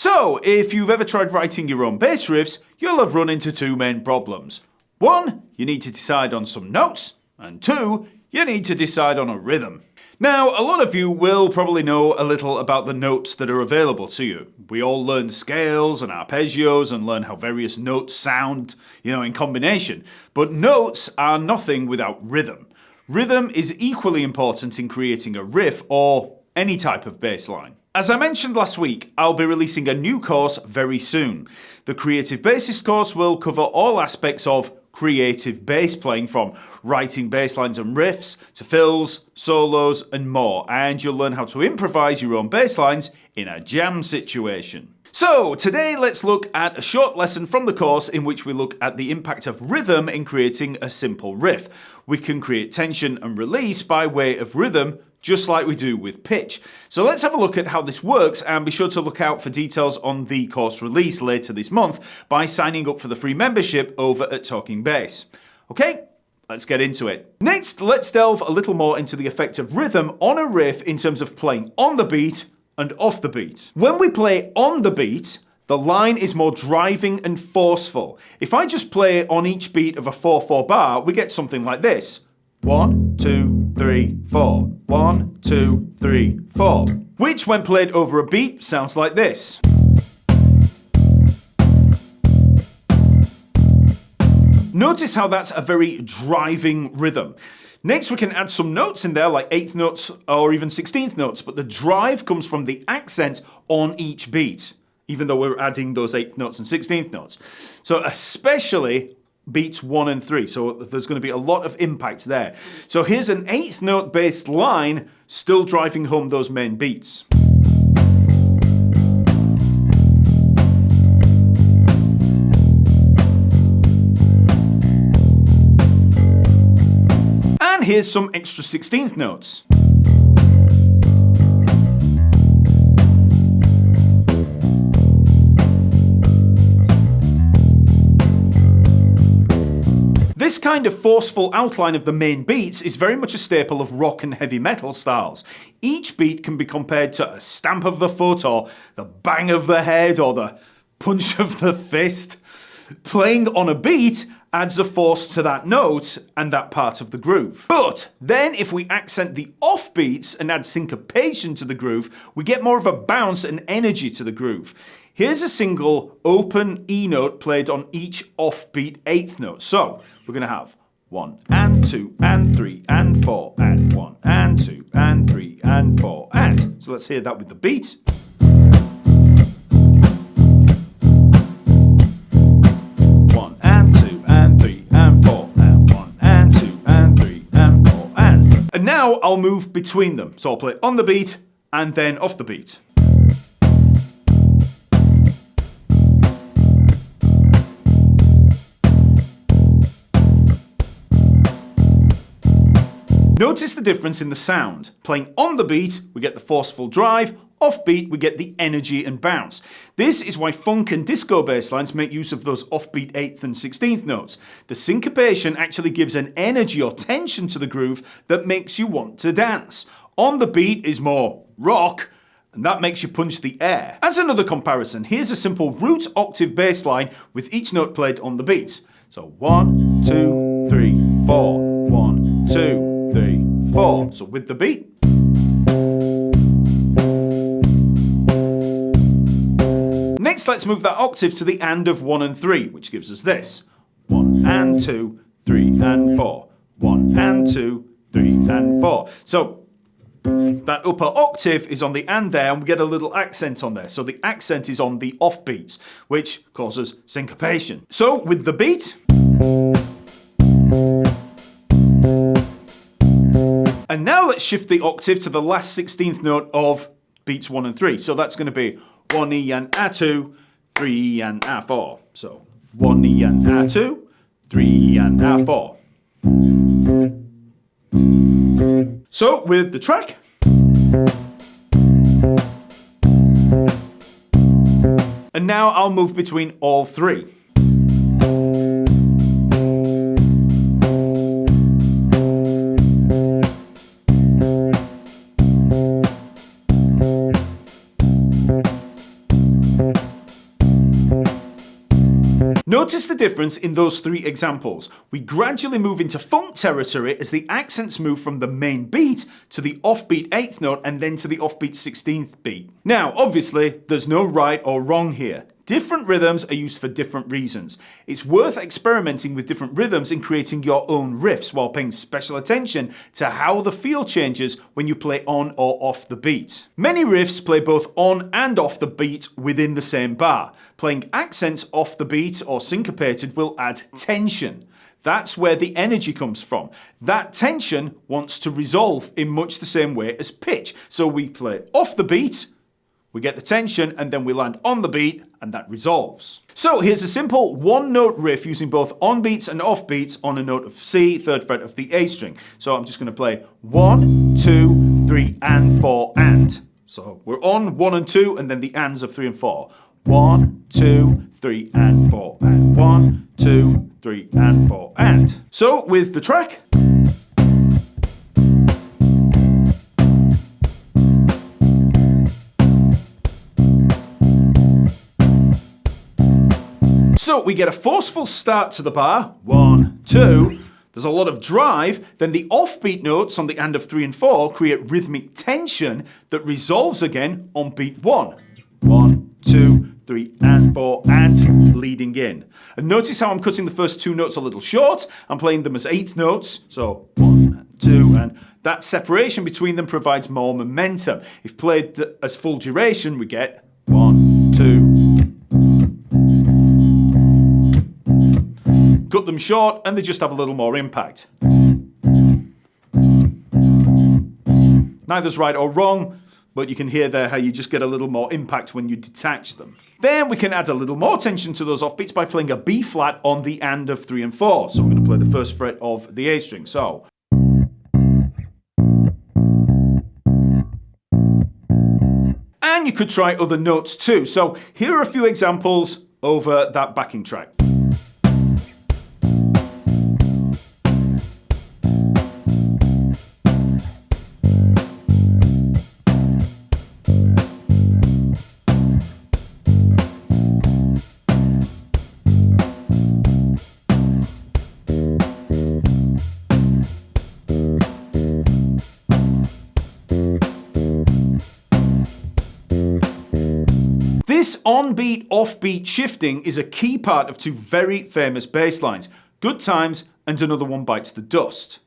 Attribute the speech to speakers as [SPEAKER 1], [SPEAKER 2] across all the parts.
[SPEAKER 1] So, if you've ever tried writing your own bass riffs, you'll have run into two main problems. One, you need to decide on some notes, and two, you need to decide on a rhythm. Now, a lot of you will probably know a little about the notes that are available to you. We all learn scales and arpeggios and learn how various notes sound, in combination. But notes are nothing without rhythm. Rhythm is equally important in creating a riff or any type of bass line. As I mentioned last week, I'll be releasing a new course very soon. The Creative Bassist course will cover all aspects of creative bass playing, from writing bass lines and riffs to fills, solos and more, and you'll learn how to improvise your own bass lines in a jam situation. So today let's look at a short lesson from the course in which we look at the impact of rhythm in creating a simple riff. We can create tension and release by way of rhythm, just like we do with pitch. So let's have a look at how this works, and be sure to look out for details on the course release later this month by signing up for the free membership over at TalkingBass. Okay, let's get into it. Next, let's delve a little more into the effect of rhythm on a riff in terms of playing on the beat and off the beat. When we play on the beat, the line is more driving and forceful. If I just play on each beat of a 4/4 bar, we get something like this. 1, 2, 3, 4. 1, 2, 3, 4. Which, when played over a beat, sounds like this. Notice how that's a very driving rhythm. Next, we can add some notes in there, like 8th notes or even 16th notes, but the drive comes from the accent on each beat, even though we're adding those 8th notes and 16th notes. So especially beats 1 and 3, so there's going to be a lot of impact there. So here's an 8th note based line still driving home those main beats. And here's some extra 16th notes. This kind of forceful outline of the main beats is very much a staple of rock and heavy metal styles. Each beat can be compared to a stamp of the foot, or the bang of the head, or the punch of the fist. Playing on a beat adds a force to that note and that part of the groove. But then if we accent the off beats and add syncopation to the groove, we get more of a bounce and energy to the groove. Here's a single open E note played on each offbeat 8th note. So we're going to have 1 and 2 and 3 and 4 and 1 and 2 and 3 and 4 and. So let's hear that with the beat. And now I'll move between them. So I'll play on the beat and then off the beat. Notice the difference in the sound. Playing on the beat, we get the forceful drive. Off beat, we get the energy and bounce. This is why funk and disco bass lines make use of those offbeat 8th and 16th notes. The syncopation actually gives an energy or tension to the groove that makes you want to dance. On the beat is more rock, and that makes you punch the air. As another comparison, here's a simple root octave bass line with each note played on the beat. So 1, 2, 3, 4, 1, 2, 3, 4. So with the beat. Next, let's move that octave to the and of 1 and 3, which gives us this. 1 and 2, 3 and 4. 1 and 2, 3 and 4. So that upper octave is on the and there, and we get a little accent on there. So the accent is on the off beats, which causes syncopation. So with the beat. And now let's shift the octave to the last 16th note of beats 1 and 3. So that's going to be 1 E and A2, 3 E and A4. So 1 E and A2, 3 E and A4. So with the track. And now I'll move between all three. Notice the difference in those three examples. We gradually move into funk territory as the accents move from the main beat to the offbeat 8th note and then to the offbeat 16th beat. Now, obviously, there's no right or wrong here. Different rhythms are used for different reasons. It's worth experimenting with different rhythms and creating your own riffs while paying special attention to how the feel changes when you play on or off the beat. Many riffs play both on and off the beat within the same bar. Playing accents off the beat or syncopated will add tension. That's where the energy comes from. That tension wants to resolve in much the same way as pitch. So we play off the beat, we get the tension, and then we land on the beat, and that resolves. So here's a simple one-note riff using both on beats and off beats on a note of C, 3rd fret of the A string. So I'm just going to play 1, 2, 3, and 4, and. So we're on 1 and 2, and then the ands of 3 and 4. 1, 2, 3, and 4, and 1, 2, 3, and 4, and. So with the track. So we get a forceful start to the bar, 1, 2, there's a lot of drive, then the offbeat notes on the and of 3 and 4 create rhythmic tension that resolves again on beat 1. 1, 2, 3, and 4, and leading in. And notice how I'm cutting the first two notes a little short, I'm playing them as 8th notes, so 1 and 2, and that separation between them provides more momentum. If played as full duration, we get 1, 2, cut them short and they just have a little more impact. Neither's right or wrong, but you can hear there how you just get a little more impact when you detach them. Then we can add a little more tension to those offbeats by playing a B flat on the and of 3 and 4. So we're going to play the 1st fret of the A string. So. And you could try other notes too. So here are a few examples over that backing track. This on-beat, off-beat shifting is a key part of two very famous bass lines, Good Times and Another One Bites the Dust.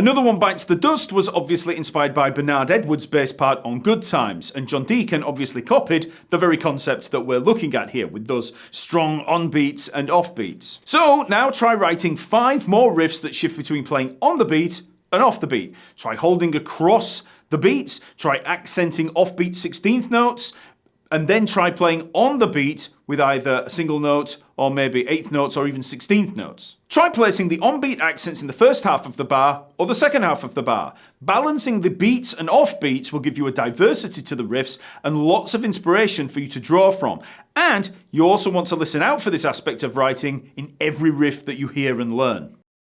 [SPEAKER 1] Another One Bites the Dust was obviously inspired by Bernard Edwards' bass part on Good Times, and John Deacon obviously copied the very concept that we're looking at here with those strong on-beats and off-beats. So now try writing 5 more riffs that shift between playing on the beat and off the beat. Try holding across the beats, try accenting off-beat 16th notes, and then try playing on the beat with either a single note or maybe 8th notes or even 16th notes. Try placing the on-beat accents in the first half of the bar or the second half of the bar. Balancing the beats and off-beats will give you a diversity to the riffs and lots of inspiration for you to draw from. And you also want to listen out for this aspect of writing in every riff that you hear and learn.